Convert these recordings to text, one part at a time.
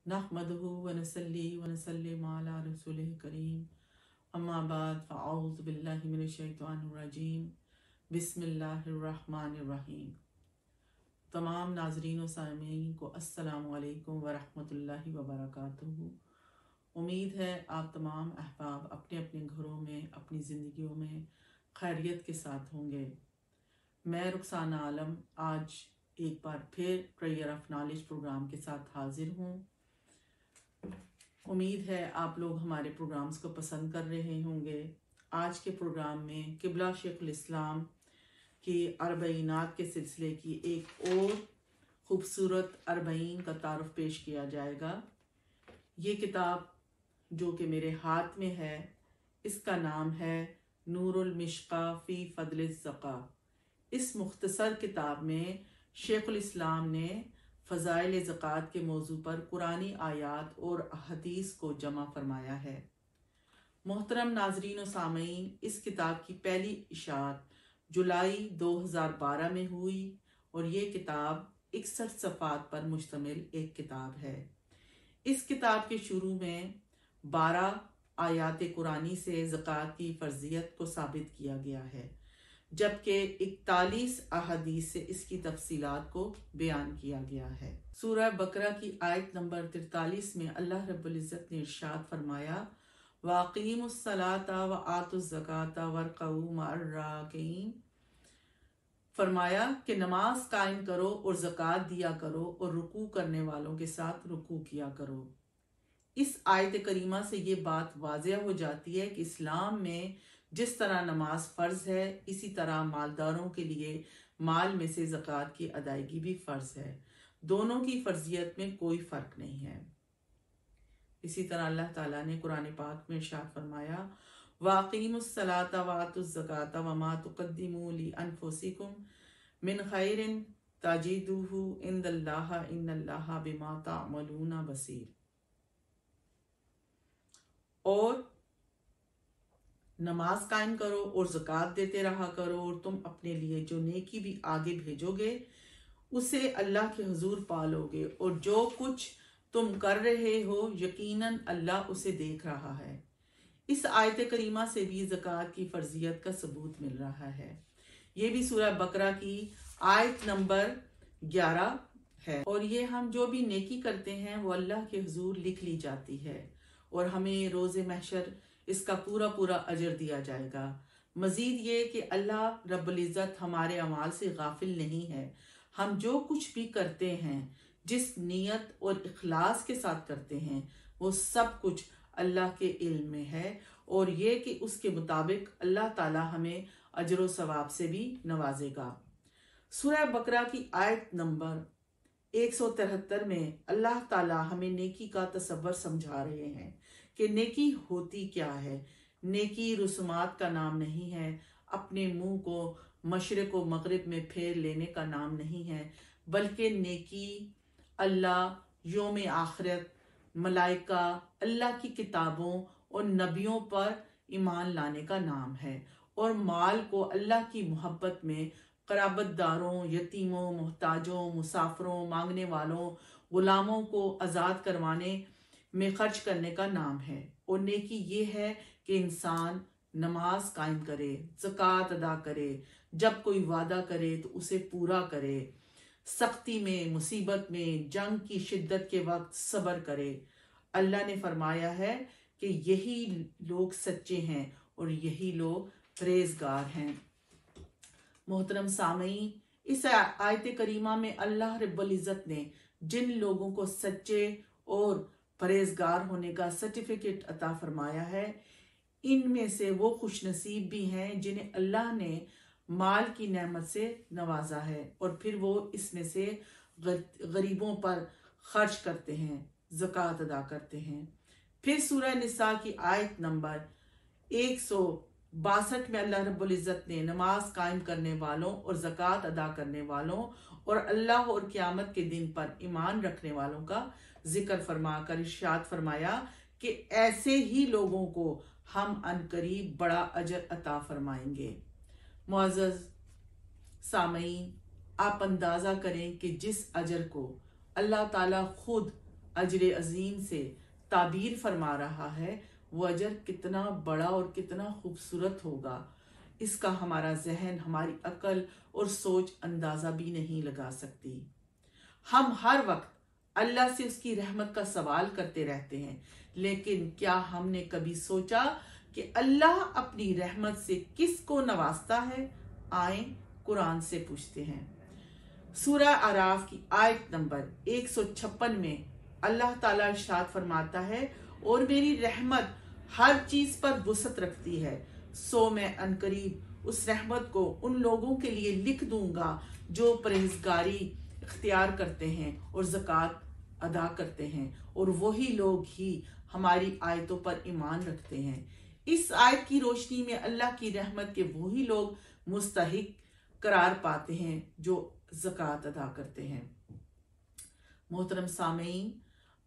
नहमदुहु व नसल्ली व नसल्लिम अला रसूलिल करीम अम्मा बाद फ़अऊज़ु बिल्लाहि मिनश शैतानिर रजीम बिस्मिल्लाहिर रहमानिर रहीम। तमाम नाज़रीन व सामीन को अस्सलामु अलैकुम व रहमतुल्लाहि व बरकातुहू। उम्मीद है आप तमाम अहबाब अपने अपने घरों में अपनी ज़िंदगियों में खैरियत के साथ होंगे। मैं रुखसाना आलम आज एक बार फिर प्रेयर ऑफ नॉलेज प्रोग्राम के साथ हाजिर हूँ। उम्मीद है आप लोग हमारे प्रोग्राम्स को पसंद कर रहे होंगे। आज के प्रोग्राम में किबला शेखुल इस्लाम की अरबईनात के सिलसिले की एक और खूबसूरत अरबईन का तारुफ पेश किया जाएगा। ये किताब जो कि मेरे हाथ में है, इसका नाम है नूरुल मिश्का फ़ी फ़द्ल ज़का। इस मुख्तसर किताब में शेखुल इस्लाम ने फ़ज़ाइल ज़कात के मौजू पर कुरानी आयात और हदीस को जमा फरमाया है। मोहतरम नाजरीन व सामीन, इस किताब की पहली इशात जुलाई 2012 में हुई और ये किताब 61 सफ़ात पर मुश्तमिल एक किताब है। इस किताब के शुरू में 12 आयात कुरानी से ज़कात की फ़र्जियत को साबित किया गया है, जबकि 41 अहादीस से इसकी तफसीलात को बयान किया गया है। सूरह बकरा की आयत नंबर 43 में अल्लाह रब्बुल इज़्ज़त ने इरशाद फरमाया, वाक़ीमुस्सलाता व आतुज़्ज़काता वरकऊ मअर्राकीन। फरमाया कि नमाज कायम करो और ज़कात दिया करो और रुकू करने वालों के साथ रुकू किया करो। इस आयत करीमा से ये बात वाज़ेह हो जाती है कि इस्लाम में जिस तरह नमाज फ़र्ज है, इसी तरह मालदारों के लिए माल में से ज़कात की अदायगी भी फ़र्ज है। दोनों की फ़र्जियत में कोई फ़र्क नहीं है। इसी तरह अल्लाह ताला ने कुरान पाक में इरशाद फरमाया, वाक़ीमुस्सलाता व आतुज़्ज़काता व मा तुक़द्दिमू ली अनफुसिकुम मिन खैरिन तजिदूहु इंदल्लाह इन्नल्लाह बिमा तअमलूना बसीर। और नमाज कायम करो और ज़कात देते रहा करो, और तुम अपने लिए जो नेकी भी आगे भेजोगे उसे अल्लाह के हुजूर पालोगे, और जो कुछ तुम कर रहे हो यकीनन अल्लाह उसे देख रहा है। इस आयत करीमा से भी ज़कात की फ़र्जियत का सबूत मिल रहा है। ये भी सूरह बकरा की आयत नंबर 11 है, और ये हम जो भी नेकी करते हैं वो अल्लाह के हुजूर लिख ली जाती है और हमें रोज़े महशर इसका पूरा पूरा अजर दिया जाएगा। मज़ीद ये कि अल्लाह रब्बुल इज़्ज़त हमारे अमाल से गाफिल नहीं है। हम जो कुछ भी करते हैं, जिस नीयत और इखलास के साथ करते हैं, वो सब कुछ अल्लाह के इल्म में है, और ये कि उसके मुताबिक अल्लाह ताला हमें अजर व सवाब से भी नवाजेगा। सूरह बकरा की आयत नंबर 173 में अल्लाह ताला हमें नेकी का तसव्वुर समझा रहे हैं कि नेकी होती क्या है। नेकी रस्मात का नाम नहीं है, अपने मुंह को मशरिक व मगरिब में फेर लेने का नाम नहीं है, बल्कि नेकी अल्लाह, योम आखिरत, मलाइका, अल्लाह की किताबों और नबियों पर ईमान लाने का नाम है, और माल को अल्लाह की मोहब्बत में क़राबतदारों, यतीमों, मोहताजों, मुसाफिरों, मांगने वालों, गुलामों को आज़ाद करवाने में खर्च करने का नाम है। और नेकी ये है कि इंसान नमाज कायम करे, ज़कात अदा करे, जब कोई वादा करे तो उसे पूरा करे, सख्ती में, मुसीबत में, जंग की शिद्दत के वक्त सब्र करे। अल्लाह ने फरमाया है कि यही लोग सच्चे हैं और यही लोग परहेज़गार हैं। मोहतरम सामईन, इस आयत करीमा में अल्लाह रब्बुल इज़्ज़त ने जिन लोगों को सच्चे और परहेज़गार होने का सर्टिफिकेट अता फरमाया है, इनमें से वो खुशनसीब भी हैं जिन्हें अल्लाह ने माल की नेमत से नवाजा है, और फिर वो इसमें से गरीबों पर खर्च करते हैं, ज़कात अदा करते हैं। फिर सूरह निसा की आयत नंबर 162 में अल्लाह रब्बुल इज़्ज़त ने नमाज कायम करने वालों और ज़कात अदा करने वालों और अल्लाह और क़यामत के दिन पर ईमान रखने वालों का जिक्र फरमाकर इरशाद फरमाया कि ऐसे ही लोगों को हम अनकरीब बड़ा अजर अता फरमाएंगे। मुअज़्ज़ज़ सामईन, आप अंदाज़ा करें कि जिस अजर को अल्लाह ताला खुद अजर अजीम से ताबीर फरमा रहा है, वो अजर कितना बड़ा और कितना खूबसूरत होगा, इसका हमारा जहन, हमारी अकल और सोच अंदाज़ा भी नहीं लगा सकती। हम हर वक्त अल्लाह से उसकी रहमत का सवाल करते रहते हैं, लेकिन क्या हमने कभी सोचा कि अल्लाह अपनी रहमत से किसको नवाजता है? आए कुरान से पूछते हैं। सूरह आराफ की आयत नंबर 156 में अल्लाह ताला इरशाद फरमाता है, और मेरी रहमत हर चीज पर वुसअत रखती है, सो मैं अनकरीब उस रहमत को उन लोगों के लिए लिख दूंगा जो परहेजगारी इख्तियार करते हैं और ज़कात अदा करते हैं, और वही लोग ही हमारी आयतों पर ईमान रखते हैं। इस आयत की रोशनी में अल्लाह की रहमत के वही लोग मुस्तहिक करार पाते हैं जो ज़कात अदा करते हैं। मोहतरम सामीन,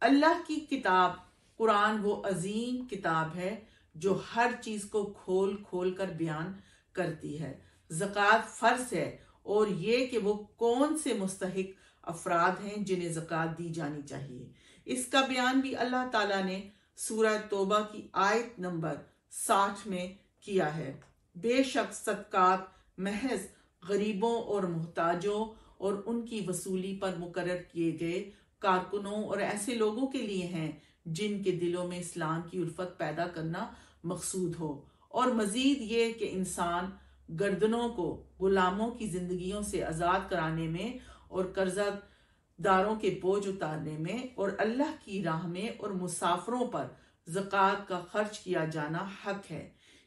अल्लाह की किताब कुरान वो अजीम किताब है जो हर चीज को खोल खोल कर बयान करती है। ज़कात फर्ज है, और ये कि वो कौन से मुस्तहिक अफराद हैं जिन्हें ज़कात दी जानी चाहिए, इसका बयान भी अल्लाह ताला ने सूरह तौबा की आयत नंबर 60 में किया है। बेशक सदकात महज गरीबों और मोहताजों और उनकी वसूली पर मुकर्रर किए गए कारकुनों और ऐसे लोगों के लिए हैं जिनके दिलों में इस्लाम की उल्फत पैदा करना मकसूद हो, और मजीद ये कि इंसान गर्दनों को गुलामों की जिंदगियों से आज़ाद कराने में और कर्जदारों के बोझ उतारने में और अल्लाह की राह में और मुसाफरों पर ज़कात का खर्च किया जाना हक है।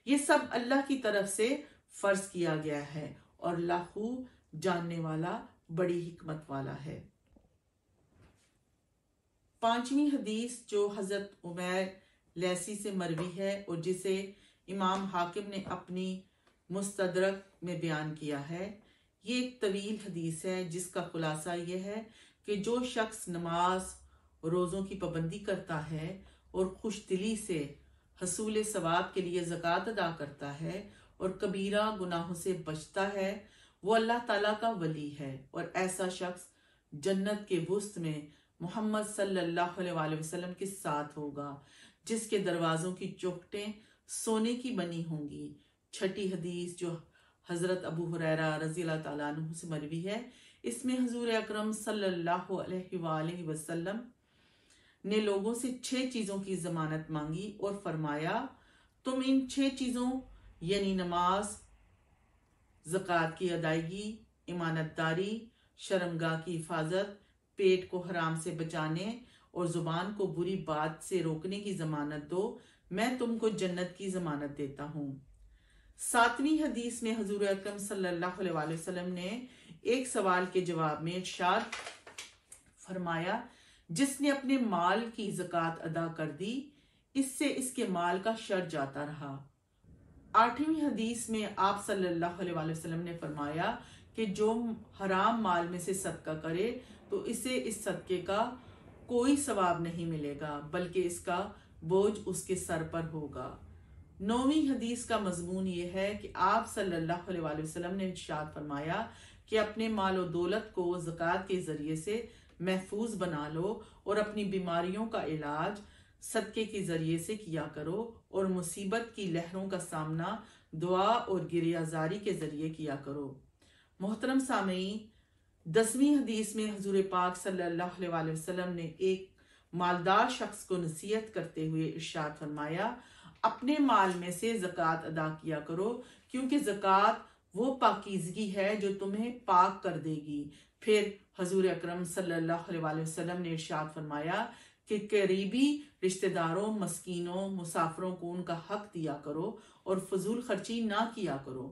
ये सब अल्लाह की तरफ से फर्ज किया गया है, और अल्लाह खूब जानने वाला, बड़ी हिकमत वाला है। 5वीं हदीस जो हजरत उमैर लैसी से मरवी है और जिसे इमाम हाकिम ने अपनी मुस्तदरक में बयान किया है, ये एक तवील हदीस है जिसका खुलासा ये है कि जो शख्स नमाज रोज़ों की पाबंदी करता है और खुशदिली से हसूल सवाब के लिए ज़कात अदा करता है और कबीरा गुनाहों से बचता है, वो अल्लाह ताला का वली है, और ऐसा शख्स जन्नत के वुस्त में मोहम्मद सल्लल्लाहु अलैहि वसल्लम के साथ होगा, जिसके दरवाजों की चौखटें सोने की बनी होंगी। 6ठी हदीस जो हजरत अबू हुरैरा रज़ी अल्लाह ताला अन्हु से मरवी है, इसमें हुजूर अकरम सल्लल्लाहु अलैहि वसल्लम ने लोगों से 6 चीजों की जमानत मांगी और फरमाया, तुम इन 6 चीजों यानी नमाज, ज़कात की अदायगी, ईमानतदारी, शर्मगाह की हिफाजत, पेट को हराम से बचाने और जुबान को बुरी बात से रोकने की जमानत दो, मैं तुमको जन्नत की जमानत देता हूँ। 7वीं हदीस में हुजूर अकरम सल्लल्लाहु अलैहि वसल्लम ने एक सवाल के जवाब में इरशाद फरमाया, जिसने अपने माल की ज़कात अदा कर दी, इससे इसके माल का शर जाता रहा। 8वीं हदीस में आप सल्लल्लाहु अलैहि वसल्लम ने फरमाया कि जो हराम माल में से सदका करे तो इसे इस सदके का कोई सवाब नहीं मिलेगा, बल्कि इसका बोझ उसके सर पर होगा। 9वीं हदीस का मजमून ये है कि आप सल्लल्लाहु अलैहि वसल्लम ने इरशाद फरमाया कि अपने माल और दौलत को ज़कात के जरिए से महफूज बना लो और अपनी बीमारियों का इलाज सदके के जरिए से किया करो, और मुसीबत की लहरों का सामना दुआ और गिरियाजारी के जरिए किया करो। मोहतरम सामीन, 10वीं हदीस में हुजूर पाक सल्लल्लाहु अलैहि वसल्लम ने एक मालदार शख्स को नसीहत करते हुए इरशाद फरमाया, अपने माल में से ज़कात अदा किया करो, क्योंकि ज़कात वो पाकीज़गी है जो तुम्हें पाक कर देगी। फिर हुजूर अकरम सल्लल्लाहु अलैहि वसल्लम ने इरशाद फरमाया कि करीबी रिश्तेदारों, मस्कीनों, मुसाफिरों को उनका हक दिया करो और फजूल खर्ची ना किया करो।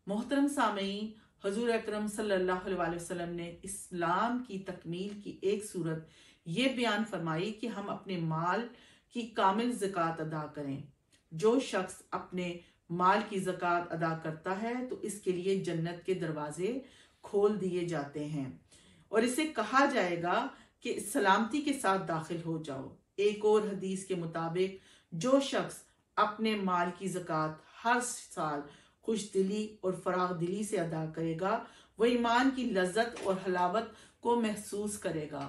मोहतरम सामीन, हुजूर अकरम सल्लल्लाहु अलैहि वसल्लम ने इस्लाम की तकमील की एक सूरत ये बयान फरमाई कि हम अपने माल की कामिल ज़कात अदा करें। जो शख्स अपने माल की ज़कात अदा करता है तो इसके लिए जन्नत के दरवाजे खोल दिए जाते हैं और इसे कहा जाएगा कि सलामती के साथ दाखिल हो जाओ। एक और हदीस के मुताबिक जो शख्स अपने माल की ज़कात हर साल खुशदिली और फराग दिली से अदा करेगा, वो ईमान की लज्जत और हलावत को महसूस करेगा।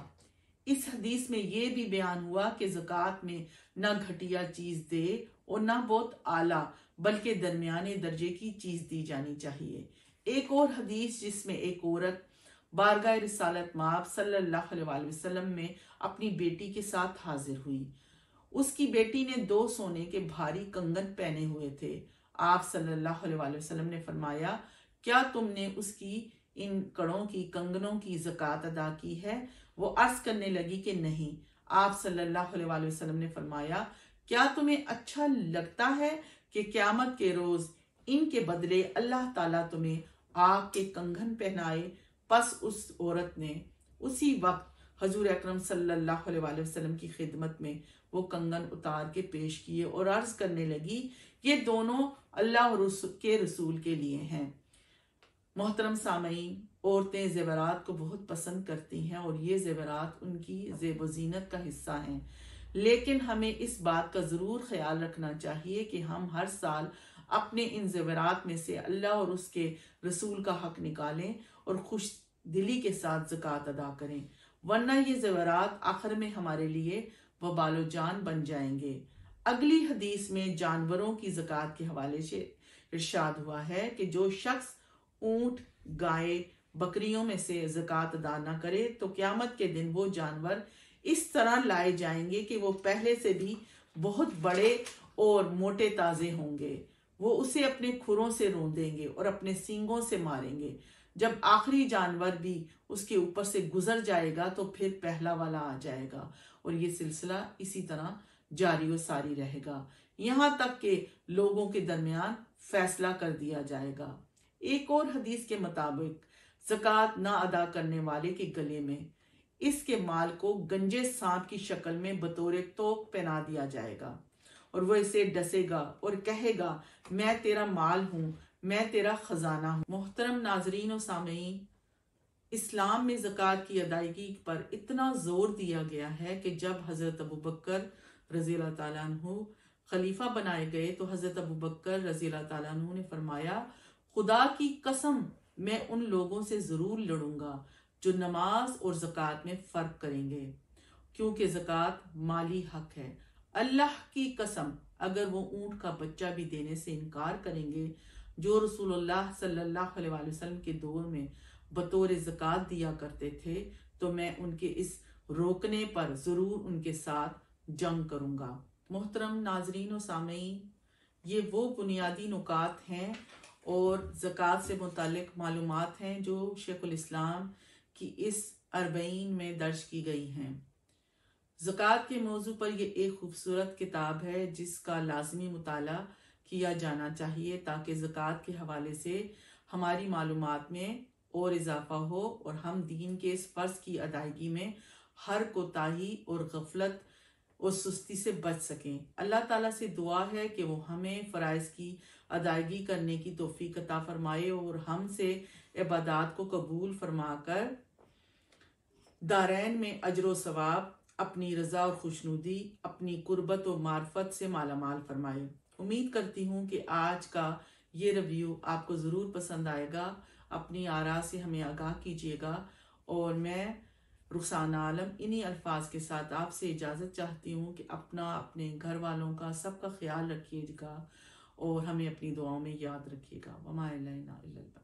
اس حدیث میں یہ بھی بیان ہوا کہ زکوٰۃ میں نہ گھٹیا چیز دے اور نہ بہت اعلیٰ بلکہ درمیانے درجے کی چیز دی جانی چاہیے۔ ایک اور حدیث جس میں ایک عورت بارگاہ رسالت مآب صلی اللہ علیہ وآلہ وسلم میں اپنی بیٹی کے ساتھ حاضر ہوئی۔ اس کی بیٹی نے 2 سونے کے بھاری کنگن پہنے ہوئے تھے۔ آپ صلی اللہ علیہ وآلہ وسلم نے فرمایا، کیا تم نے اس کی ان کڑوں کی کنگنوں کی زکوٰۃ ادا کی ہے؟ وہ عرض کرنے لگی کہ نہیں۔ آپ صلی اللہ علیہ وآلہ وسلم نے فرمایا، کیا تمہیں اچھا لگتا ہے کہ قیامت کے روز ان کے بدلے اللہ تعالیٰ تمہیں آگ کے کنگن پہنائے؟ پس اس عورت نے اسی وقت حضور اکرم صلی اللہ علیہ وآلہ وسلم کی خدمت میں وہ کنگن اتار کے پیش کیے اور عرض کرنے لگی، یہ دونوں اللہ اور کے رسول کے لیے ہیں۔ محترم سامعین، عورتیں زیورات کو بہت پسند کرتی ہیں اور یہ زیورات ان کی زیب و زینت کا حصہ ہیں، لیکن ہمیں اس بات کا ضرور خیال رکھنا چاہیے کہ ہم ہر سال اپنے ان زیورات میں سے اللہ اور اس کے رسول کا حق نکالیں اور خوش دلی کے ساتھ زکوٰۃ ادا کریں، ورنہ یہ زیورات آخر میں ہمارے لیے وبال و جان بن جائیں گے۔ اگلی حدیث میں جانوروں کی زکوٰۃ کے حوالے سے ارشاد ہوا ہے کہ جو شخص اونٹ، گائے، بکریوں میں سے زکوٰۃ ادا نہ کرے تو قیامت کے دن وہ جانور اس طرح لائے جائیں گے کہ وہ پہلے سے بھی بہت بڑے اور موٹے تازے ہوں گے۔ وہ اسے اپنے کھروں سے روندیں گے اور اپنے سینگوں سے ماریں گے۔ جب آخری جانور بھی اس کے اوپر سے گزر جائے گا تو پھر پہلا والا آ جائے گا اور یہ سلسلہ اسی طرح جاری و ساری رہے گا یہاں تک کہ لوگوں کے درمیان فیصلہ کر دیا جائے گا۔ ایک اور حدیث کے مطابق زکوٰۃ نہ ادا کرنے والے کے گلے میں اس کے مال کو گنجے سانپ کی شکل میں بطور توق پہنا دیا جائے گا اور وہ اسے ڈسے گا اور کہے گا، میں تیرا مال ہوں، میں تیرا خزانہ ہوں۔ محترم ناظرین و سامعین، اسلام میں زکوٰۃ کی ادائیگی پر اتنا زور دیا گیا ہے کہ جب حضرت ابوبکر رضی اللہ تعالیٰ عنہ خلیفہ بنائے گئے تو حضرت ابوبکر رضی اللہ تعالیٰ عنہ نے فرمایا، خدا کی قسم میں ان لوگوں سے ضرور لڑوں گا جو نماز اور زکوٰۃ میں فرق کریں گے، کیونکہ زکوٰۃ مالی حق ہے۔ اللہ کی قسم اگر وہ اونٹ کا بچہ بھی دینے سے انکار کریں گے جو رسول اللہ صلی اللہ علیہ وآلہ وسلم کے دور میں بطور زکوٰۃ دیا کرتے تھے تو میں ان کے اس روکنے پر ضرور ان کے ساتھ جنگ کروں گا۔ محترم ناظرین و سامعین، یہ وہ بنیادی نکات ہیں اور زکوٰۃ سے متعلق معلومات ہیں جو شیخ الاسلام کی اس 40 میں درج کی گئی ہیں۔ زکوٰۃ کے موضوع پر یہ ایک خوبصورت کتاب ہے جس کا لازمی مطالعہ کیا جانا چاہیے تاکہ زکوٰۃ کے حوالے سے ہماری معلومات میں اور اضافہ ہو اور ہم دین کے اس فرض کی ادائیگی میں ہر کوتاہی اور غفلت اور سستی سے بچ سکیں۔ اللہ تعالیٰ سے دعا ہے کہ وہ ہمیں فرائض کی ادائیگی کرنے کی توفیق عطا فرمائے اور ہم سے عبادات کو قبول فرما کر دارین میں اجر و ثواب، اپنی رضا اور خوشنودی، اپنی قربت و معرفت سے مالا مال فرمائے۔ امید کرتی ہوں کہ آج کا یہ ریویو آپ کو ضرور پسند آئے گا۔ اپنی آراء سے ہمیں آگاہ کیجیے گا اور میں رخسانہ عالم انہی الفاظ کے ساتھ آپ سے اجازت چاہتی ہوں کہ اپنا، اپنے گھر والوں کا، سب کا خیال رکھیے گا اور ہمیں اپنی دعاؤں میں یاد رکھیے گا۔ وما علینا الا البلاغ۔